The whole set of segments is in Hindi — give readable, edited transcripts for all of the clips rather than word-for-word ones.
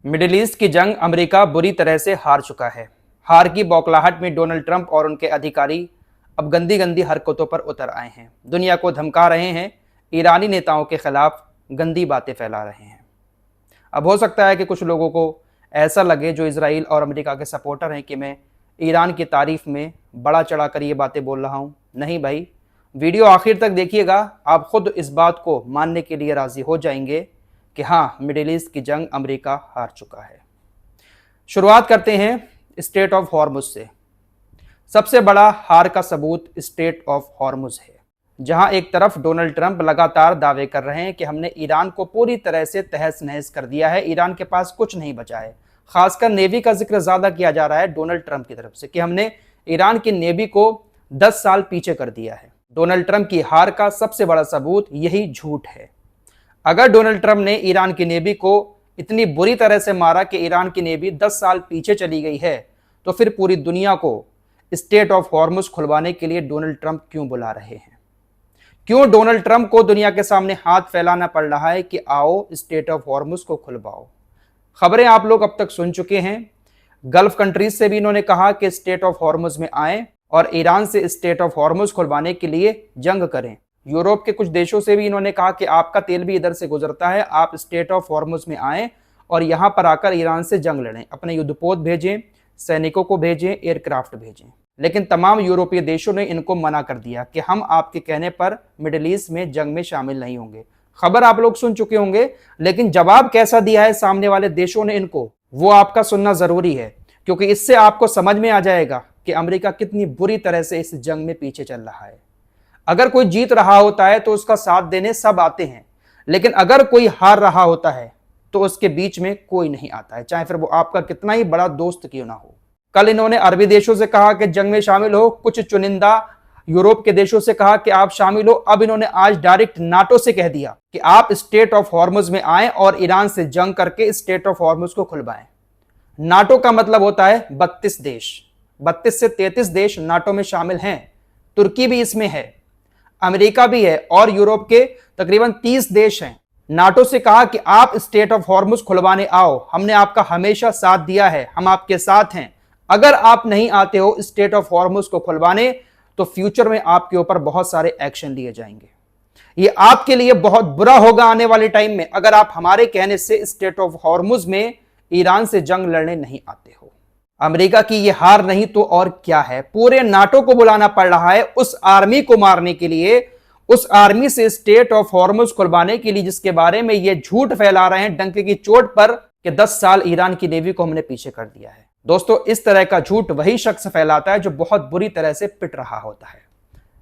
मिडिल ईस्ट की जंग अमेरिका बुरी तरह से हार चुका है। हार की बौखलाहट में डोनाल्ड ट्रंप और उनके अधिकारी अब गंदी गंदी हरकतों पर उतर आए हैं। दुनिया को धमका रहे हैं, ईरानी नेताओं के खिलाफ गंदी बातें फैला रहे हैं। अब हो सकता है कि कुछ लोगों को ऐसा लगे जो इजराइल और अमेरिका के सपोर्टर हैं कि मैं ईरान की तारीफ में बड़ा चढ़ाकर ये बातें बोल रहा हूँ। नहीं भाई, वीडियो आखिर तक देखिएगा, आप खुद इस बात को मानने के लिए राजी हो जाएंगे कि हाँ, मिडिल ईस्ट की जंग अमेरिका हार चुका है। शुरुआत करते हैं स्ट्रेट ऑफ हॉर्मुज से। सबसे बड़ा हार का सबूत स्ट्रेट ऑफ हॉर्मुज है, जहां एक तरफ डोनाल्ड ट्रंप लगातार दावे कर रहे हैं कि हमने ईरान को पूरी तरह से तहस नहस कर दिया है, ईरान के पास कुछ नहीं बचा है। खासकर नेवी का जिक्र ज्यादा किया जा रहा है डोनाल्ड ट्रंप की तरफ से कि हमने ईरान की नेवी को 10 साल पीछे कर दिया है। डोनाल्ड ट्रंप की हार का सबसे बड़ा सबूत यही झूठ है। अगर डोनाल्ड ट्रंप ने ईरान की नेवी को इतनी बुरी तरह से मारा कि ईरान की नेवी 10 साल पीछे चली गई है, तो फिर पूरी दुनिया को स्ट्रेट ऑफ हॉर्मुज खुलवाने के लिए डोनाल्ड ट्रंप क्यों बुला रहे हैं? क्यों डोनाल्ड ट्रंप को दुनिया के सामने हाथ फैलाना पड़ रहा है कि आओ स्ट्रेट ऑफ हॉर्मुज को खुलवाओ? खबरें आप लोग अब तक सुन चुके हैं। गल्फ कंट्रीज से भी इन्होंने कहा कि स्ट्रेट ऑफ हॉर्मुज में आए और ईरान से स्ट्रेट ऑफ हॉर्मुज खुलवाने के लिए जंग करें। यूरोप के कुछ देशों से भी इन्होंने कहा कि आपका तेल भी इधर से गुजरता है, आप स्ट्रेट ऑफ हॉर्मुज में आएं और यहां पर आकर ईरान से जंग लड़ें, अपने युद्धपोत भेजें, सैनिकों को भेजें, एयरक्राफ्ट भेजें। लेकिन तमाम यूरोपीय देशों ने इनको मना कर दिया कि हम आपके कहने पर मिडिल ईस्ट में जंग में शामिल नहीं होंगे। खबर आप लोग सुन चुके होंगे, लेकिन जवाब कैसा दिया है सामने वाले देशों ने इनको, वो आपका सुनना जरूरी है, क्योंकि इससे आपको समझ में आ जाएगा कि अमेरिका कितनी बुरी तरह से इस जंग में पीछे चल रहा है। अगर कोई जीत रहा होता है तो उसका साथ देने सब आते हैं, लेकिन अगर कोई हार रहा होता है तो उसके बीच में कोई नहीं आता है, चाहे फिर वो आपका कितना ही बड़ा दोस्त क्यों ना हो। कल इन्होंने अरबी देशों से कहा कि जंग में शामिल हो, कुछ चुनिंदा यूरोप के देशों से कहा कि आप शामिल हो। अब इन्होंने आज डायरेक्ट नाटो से कह दिया कि आप स्ट्रेट ऑफ हॉर्मुज में आए और ईरान से जंग करके स्ट्रेट ऑफ हॉर्मुज को खुलवाएं। नाटो का मतलब होता है 32 देश, 32 से 33 देश नाटो में शामिल हैं। तुर्की भी इसमें है, अमेरिका भी है और यूरोप के तकरीबन 30 देश हैं। नाटो से कहा कि आप स्ट्रेट ऑफ हॉर्मुज खुलवाने आओ, हमने आपका हमेशा साथ दिया है, हम आपके साथ हैं। अगर आप नहीं आते हो स्ट्रेट ऑफ हॉर्मुज को खुलवाने तो फ्यूचर में आपके ऊपर बहुत सारे एक्शन लिए जाएंगे। ये आपके लिए बहुत बुरा होगा आने वाले टाइम में अगर आप हमारे कहने से स्ट्रेट ऑफ हॉर्मुज में ईरान से जंग लड़ने नहीं आते हो। अमेरिका की ये हार नहीं तो और क्या है, पूरे नाटो को बुलाना पड़ रहा है उस आर्मी को मारने के लिए, उस आर्मी से स्ट्रेट ऑफ हॉर्मुज खुलवाने के लिए जिसके बारे में ये झूठ फैला रहे हैं डंके की चोट पर कि 10 साल ईरान की नेवी को हमने पीछे कर दिया है। दोस्तों, इस तरह का झूठ वही शख्स फैलाता है जो बहुत बुरी तरह से पिट रहा होता है।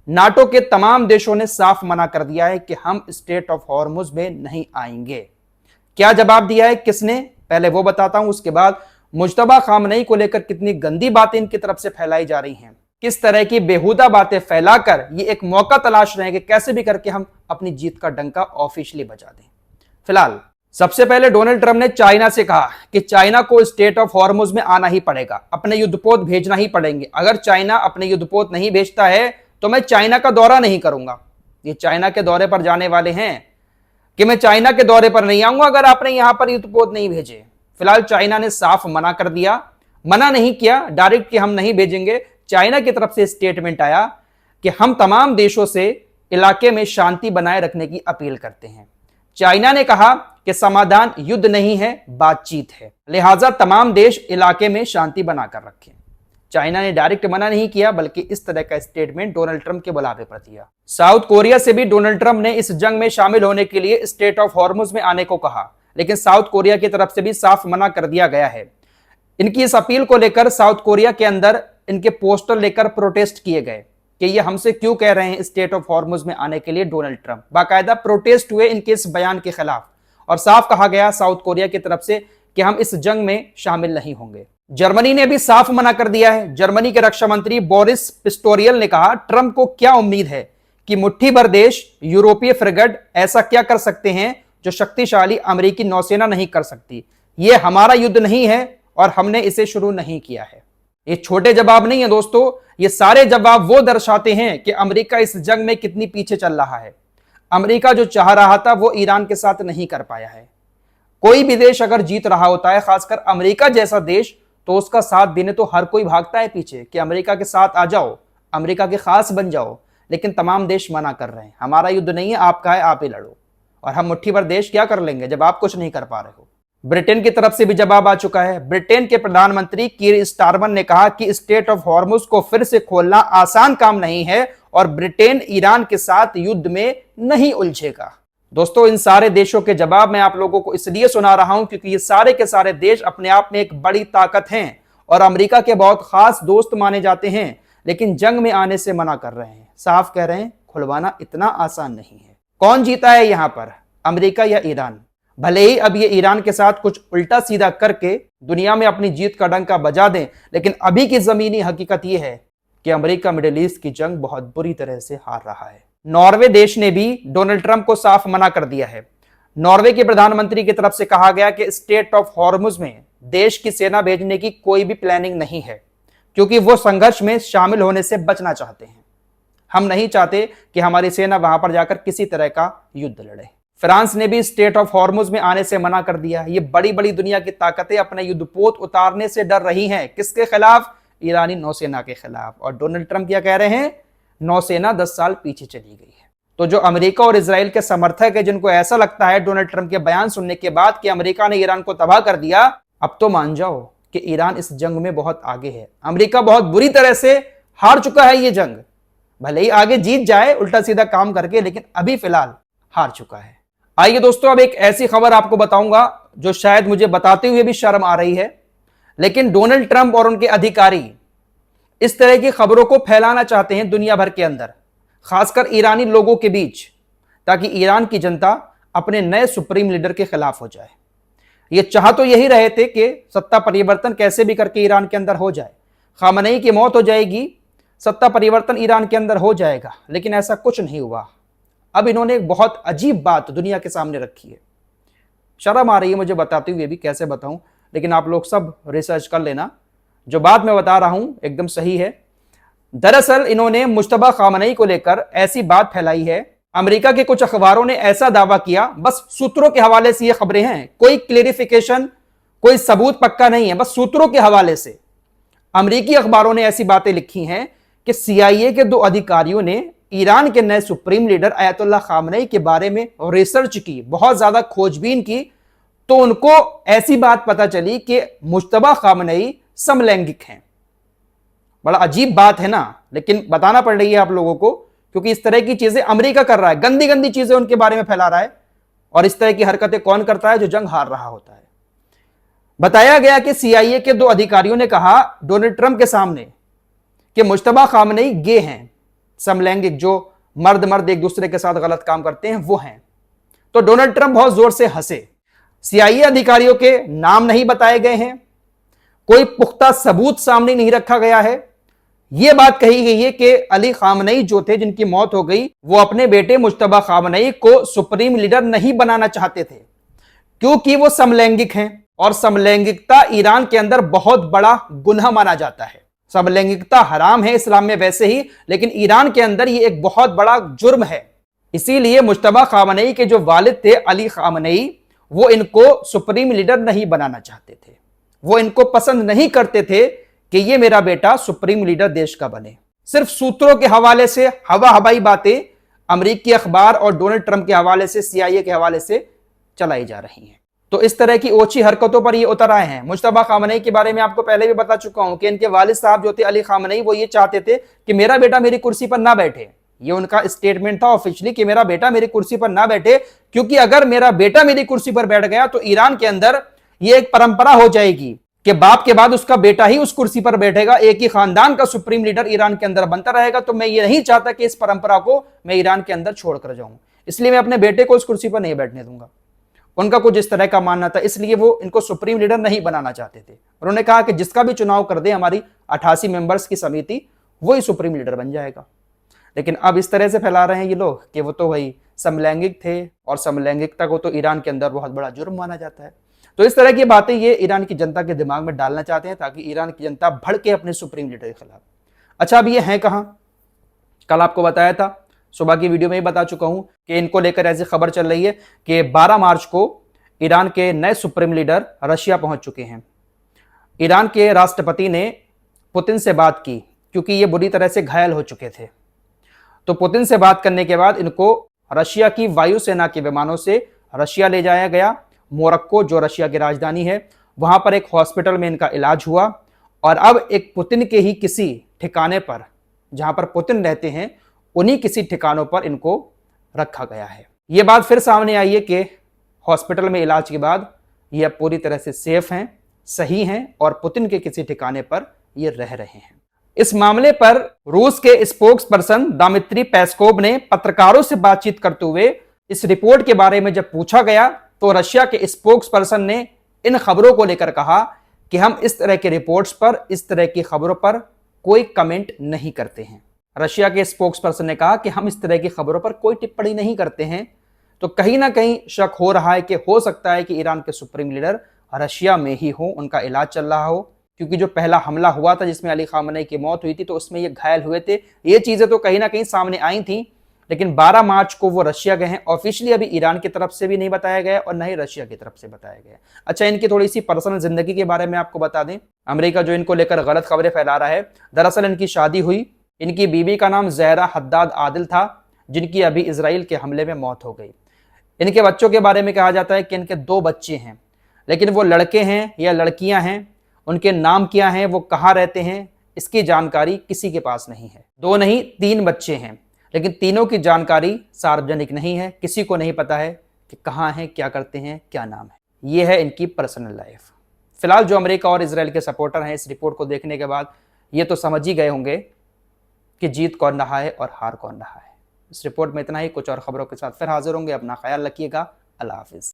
नाटो के तमाम देशों ने साफ मना कर दिया है कि हम स्ट्रेट ऑफ हॉर्मुज में नहीं आएंगे। क्या जवाब दिया है किसने, पहले वो बताता हूं, उसके बाद मुज्तबा खामनेई को लेकर कितनी गंदी बातें इनकी तरफ से फैलाई जा रही हैं, किस तरह की बेहुदा बातें फैलाकर ये एक मौका तलाश रहे हैं कि कैसे भी करके हम अपनी जीत का डंका ऑफिशियली बजा दें। फिलहाल सबसे पहले डोनाल्ड ट्रंप ने चाइना से कहा कि चाइना को स्ट्रेट ऑफ हॉर्मुज में आना ही पड़ेगा, अपने युद्धपोत भेजना ही पड़ेंगे। अगर चाइना अपने युद्धपोत नहीं भेजता है तो मैं चाइना का दौरा नहीं करूंगा। ये चाइना के दौरे पर जाने वाले हैं कि मैं चाइना के दौरे पर नहीं आऊंगा अगर आपने यहां पर युद्धपोत नहीं भेजे। फिलहाल चाइना ने साफ मना कर दिया, मना नहीं किया डायरेक्ट कि हम नहीं भेजेंगे। चाइना की तरफ से स्टेटमेंट आया कि हम तमाम देशों से इलाके में शांति बनाए रखने की अपील करते हैं। चाइना ने कहा कि समाधान युद्ध नहीं है, बातचीत है, लिहाजा तमाम देश इलाके में शांति बनाकर रखें। चाइना ने डायरेक्ट मना नहीं किया, बल्कि इस तरह का स्टेटमेंट डोनाल्ड ट्रंप के बुलावे पर दिया। साउथ कोरिया से भी डोनाल्ड ट्रंप ने इस जंग में शामिल होने के लिए स्ट्रेट ऑफ हॉर्मुज में आने को कहा, लेकिन साउथ कोरिया की तरफ से भी साफ मना कर दिया गया है। इनकी इस अपील को लेकर साउथ कोरिया के अंदर इनके पोस्टर लेकर प्रोटेस्ट किए गए कि ये हमसे क्यों कह रहे हैं स्ट्रेट ऑफ हॉर्मुज में आने के लिए डोनाल्ड ट्रंप। बाकायदा प्रोटेस्ट हुए इनके इस बयान के खिलाफ और साफ कहा गया साउथ कोरिया की तरफ से कि हम इस जंग में शामिल नहीं होंगे। जर्मनी ने भी साफ मना कर दिया है। जर्मनी के रक्षा मंत्री बोरिस पिस्टोरियल ने कहा, ट्रंप को क्या उम्मीद है कि मुट्ठी भर देश यूरोपीय फ्रिगेट ऐसा क्या कर सकते हैं जो शक्तिशाली अमेरिकी नौसेना नहीं कर सकती। यह हमारा युद्ध नहीं है और हमने इसे शुरू नहीं किया है। ये छोटे जवाब नहीं है दोस्तों, ये सारे जवाब वो दर्शाते हैं कि अमेरिका इस जंग में कितनी पीछे चल रहा है। अमेरिका जो चाह रहा था वो ईरान के साथ नहीं कर पाया है। कोई भी देश अगर जीत रहा होता है, खासकर अमेरिका जैसा देश, तो उसका साथ देने तो हर कोई भागता है पीछे कि अमेरिका के साथ आ जाओ, अमेरिका के खास बन जाओ। लेकिन तमाम देश मना कर रहे हैं, हमारा युद्ध नहीं है, आपका है, आप ही लड़ो। और हम मुट्ठी भर देश क्या कर लेंगे जब आप कुछ नहीं कर पा रहे हो। ब्रिटेन की तरफ से भी जवाब आ चुका है। ब्रिटेन के प्रधानमंत्री कीर स्टारमर ने कहा कि स्ट्रेट ऑफ हॉर्मुज को फिर से खोलना आसान काम नहीं है और ब्रिटेन ईरान के साथ युद्ध में नहीं उलझेगा। दोस्तों, इन सारे देशों के जवाब मैं आप लोगों को इसलिए सुना रहा हूं क्योंकि ये सारे के सारे देश अपने आप में एक बड़ी ताकत हैं और अमेरिका के बहुत खास दोस्त माने जाते हैं, लेकिन जंग में आने से मना कर रहे हैं। साफ कह रहे हैं, खुलवाना इतना आसान नहीं है। कौन जीता है यहां पर, अमेरिका या ईरान? भले ही अब ये ईरान के साथ कुछ उल्टा सीधा करके दुनिया में अपनी जीत का डंका बजा दें, लेकिन अभी की जमीनी हकीकत यह है कि अमेरिका मिडिल ईस्ट की जंग बहुत बुरी तरह से हार रहा है। नॉर्वे देश ने भी डोनाल्ड ट्रंप को साफ मना कर दिया है। नॉर्वे के प्रधानमंत्री की तरफ से कहा गया कि स्ट्रेट ऑफ हॉर्मुज में देश की सेना भेजने की कोई भी प्लानिंग नहीं है, क्योंकि वो संघर्ष में शामिल होने से बचना चाहते हैं। हम नहीं चाहते कि हमारी सेना वहां पर जाकर किसी तरह का युद्ध लड़े। फ्रांस ने भी स्ट्रेट ऑफ हॉर्मुज में आने से मना कर दिया। ये बड़ी बड़ी दुनिया की ताकतें अपने युद्धपोत उतारने से डर रही हैं। किसके खिलाफ? ईरानी नौसेना के खिलाफ। और डोनाल्ड ट्रंप क्या कह रहे हैं? नौसेना 10 साल पीछे चली गई है। तो जो अमेरिका और इजराइल के समर्थक है, जिनको ऐसा लगता है डोनाल्ड ट्रंप के बयान सुनने के बाद कि अमेरिका ने ईरान को तबाह कर दिया, अब तो मान जाओ कि ईरान इस जंग में बहुत आगे है। अमेरिका बहुत बुरी तरह से हार चुका है ये जंग। भले ही आगे जीत जाए उल्टा सीधा काम करके, लेकिन अभी फिलहाल हार चुका है। आइए दोस्तों, अब एक ऐसी खबर आपको बताऊंगा जो शायद मुझे बताते हुए भी शर्म आ रही है, लेकिन डोनाल्ड ट्रंप और उनके अधिकारी इस तरह की खबरों को फैलाना चाहते हैं दुनिया भर के अंदर, खासकर ईरानी लोगों के बीच, ताकि ईरान की जनता अपने नए सुप्रीम लीडर के खिलाफ हो जाए। ये चाह तो यही रहे थे कि सत्ता परिवर्तन कैसे भी करके ईरान के अंदर हो जाए, खामनेई की मौत हो जाएगी, सत्ता परिवर्तन ईरान के अंदर हो जाएगा, लेकिन ऐसा कुछ नहीं हुआ। अब इन्होंने एक बहुत अजीब बात दुनिया के सामने रखी है। शर्म आ रही है मुझे बताते हुए भी, कैसे बताऊं, लेकिन आप लोग सब रिसर्च कर लेना। जो बात मैं बता रहा हूं एकदम सही है। दरअसल इन्होंने मुश्तबा खामनेई को लेकर ऐसी बात फैलाई है। अमेरिका के कुछ अखबारों ने ऐसा दावा किया, बस सूत्रों के हवाले से ये खबरें हैं, कोई क्लेरिफिकेशन, कोई सबूत पक्का नहीं है, बस सूत्रों के हवाले से अमेरिकी अखबारों ने ऐसी बातें लिखी हैं कि CIA के 2 अधिकारियों ने ईरान के नए सुप्रीम लीडर अयतुल्लाह खामनेई के बारे में रिसर्च की, बहुत ज्यादा खोजबीन की, तो उनको ऐसी बात पता चली कि मुश्तबा खामनेई समलैंगिक हैं। बड़ा अजीब बात है ना, लेकिन बताना पड़ रही है आप लोगों को, क्योंकि इस तरह की चीजें अमेरिका कर रहा है, गंदी गंदी चीजें उनके बारे में फैला रहा है। और इस तरह की हरकतें कौन करता है? जो जंग हार रहा होता है। बताया गया कि CIA के 2 अधिकारियों ने कहा डोनाल्ड ट्रंप के सामने कि मुश्तबा खामनेई गे हैं, समलैंगिक, जो मर्द मर्द एक दूसरे के साथ गलत काम करते हैं वो हैं। तो डोनाल्ड ट्रंप बहुत जोर से हंसे। CIA अधिकारियों के नाम नहीं बताए गए हैं, कोई पुख्ता सबूत सामने नहीं रखा गया है। यह बात कही गई है कि अली खामनेई जो थे, जिनकी मौत हो गई, वो अपने बेटे मुश्तबा खामनेई को सुप्रीम लीडर नहीं बनाना चाहते थे, क्योंकि वो समलैंगिक हैं और समलैंगिकता ईरान के अंदर बहुत बड़ा गुनाह माना जाता है। समलैंगिकता हराम है इस्लाम में वैसे ही, लेकिन ईरान के अंदर ये एक बहुत बड़ा जुर्म है। इसीलिए मुश्तबा खामनेई के जो वालिद थे अली खामनेई, वो इनको सुप्रीम लीडर नहीं बनाना चाहते थे। वो इनको पसंद नहीं करते थे कि ये मेरा बेटा सुप्रीम लीडर देश का बने। सिर्फ सूत्रों के हवाले से हवा हवाई बातें अमेरिकी अखबार और डोनाल्ड ट्रंप के हवाले से, CIA के हवाले से चलाई जा रही हैं। तो इस तरह की ओछी हरकतों पर ये उतर आए हैं। मुश्तबा खामनेई के बारे में आपको पहले भी बता चुका हूं कि इनके वालिद साहब जो थे अली खामनेई, वो ये चाहते थे कि मेरा बेटा मेरी कुर्सी पर ना बैठे। ये उनका स्टेटमेंट था ऑफिशियली कि मेरा बेटा मेरी कुर्सी पर ना बैठे, क्योंकि अगर मेरा बेटा मेरी कुर्सी पर बैठ गया तो ईरान के अंदर ये एक परंपरा हो जाएगी कि बाप के बाद उसका बेटा ही उस कुर्सी पर बैठेगा, एक ही खानदान का सुप्रीम लीडर ईरान के अंदर बनता रहेगा। तो मैं ये नहीं चाहता कि इस परंपरा को मैं ईरान के अंदर छोड़कर जाऊं, इसलिए मैं अपने बेटे को उस कुर्सी पर नहीं बैठने दूंगा। उनका कुछ इस तरह का मानना था, इसलिए वो इनको सुप्रीम लीडर नहीं बनाना चाहते थे। उन्होंने कहा कि जिसका भी चुनाव कर दे हमारी 88 मेंबर्स की समिति, वही सुप्रीम लीडर बन जाएगा। लेकिन अब इस तरह से फैला रहे हैं ये लोग कि वो तो वही समलैंगिक थे, और समलैंगिकता को तो ईरान के अंदर बहुत बड़ा जुर्म माना जाता है। तो इस तरह की बातें ये ईरान की जनता के दिमाग में डालना चाहते हैं, ताकि ईरान की जनता भड़के अपने सुप्रीम लीडर के खिलाफ। अच्छा, अब ये हैं कहां? कल आपको बताया था, सुबह की वीडियो में ही बता चुका हूं कि इनको लेकर ऐसी खबर चल रही है कि 12 मार्च को ईरान के नए सुप्रीम लीडर रशिया पहुंच चुके हैं। ईरान के राष्ट्रपति ने पुतिन से बात की क्योंकि ये बुरी तरह से घायल हो चुके थे। तो पुतिन से बात करने के बाद इनको रशिया की वायुसेना के विमानों से रशिया ले जाया गया। मोरक्को, जो रशिया की राजधानी है, वहां पर एक हॉस्पिटल में इनका इलाज हुआ और अब एक पुतिन के ही किसी ठिकाने पर, जहां पर पुतिन रहते हैं, उन्हीं किसी ठिकानों पर इनको रखा गया है। यह बात फिर सामने आई है कि हॉस्पिटल में इलाज के बाद ये अब पूरी तरह से सेफ हैं, सही हैं और पुतिन के किसी ठिकाने पर ये रह रहे हैं। इस मामले पर रूस के स्पोक्स पर्सन दिमित्री पेस्कोव ने पत्रकारों से बातचीत करते हुए इस रिपोर्ट के बारे में जब पूछा गया तो रशिया के स्पोक्स पर्सन ने इन खबरों को लेकर कहा कि हम इस तरह के रिपोर्ट्स पर, इस तरह की खबरों पर कोई कमेंट नहीं करते हैं। रशिया के स्पोक्स पर्सन ने कहा कि हम इस तरह की खबरों पर कोई टिप्पणी नहीं करते हैं। तो कहीं ना कहीं शक हो रहा है कि हो सकता है कि ईरान के सुप्रीम लीडर रशिया में ही हो, उनका इलाज चल रहा हो, क्योंकि जो पहला हमला हुआ था जिसमें अली खामनेई की मौत हुई थी तो उसमें ये घायल हुए थे। ये चीजें तो कहीं ना कहीं सामने आई थी, लेकिन 12 मार्च को वो रशिया गए हैं। ऑफिशियली अभी ईरान की तरफ से भी नहीं बताया गया और न ही रशिया की तरफ से बताया गया। अच्छा, इनकी थोड़ी सी पर्सनल जिंदगी के बारे में आपको बता दें। अमेरिका जो इनको लेकर गलत खबरें फैला रहा है, दरअसल इनकी शादी हुई, इनकी बीवी का नाम ज़हरा हद्दाद आदिल था, जिनकी अभी इजराइल के हमले में मौत हो गई। इनके बच्चों के बारे में कहा जाता है कि इनके 2 बच्चे हैं, लेकिन वो लड़के हैं या लड़कियां हैं, उनके नाम क्या हैं, वो कहाँ रहते हैं, इसकी जानकारी किसी के पास नहीं है। 2 नहीं 3 बच्चे हैं, लेकिन तीनों की जानकारी सार्वजनिक नहीं है, किसी को नहीं पता है कि कहाँ हैं, क्या करते हैं, क्या नाम है। ये है इनकी पर्सनल लाइफ। फिलहाल जो अमेरिका और इजराइल के सपोर्टर हैं, इस रिपोर्ट को देखने के बाद ये तो समझ ही गए होंगे कि जीत कौन रहा है और हार कौन रहा है। इस रिपोर्ट में इतना ही। कुछ और खबरों के साथ फिर हाजिर होंगे। अपना ख्याल रखिएगा। अल्लाह हाफिज़।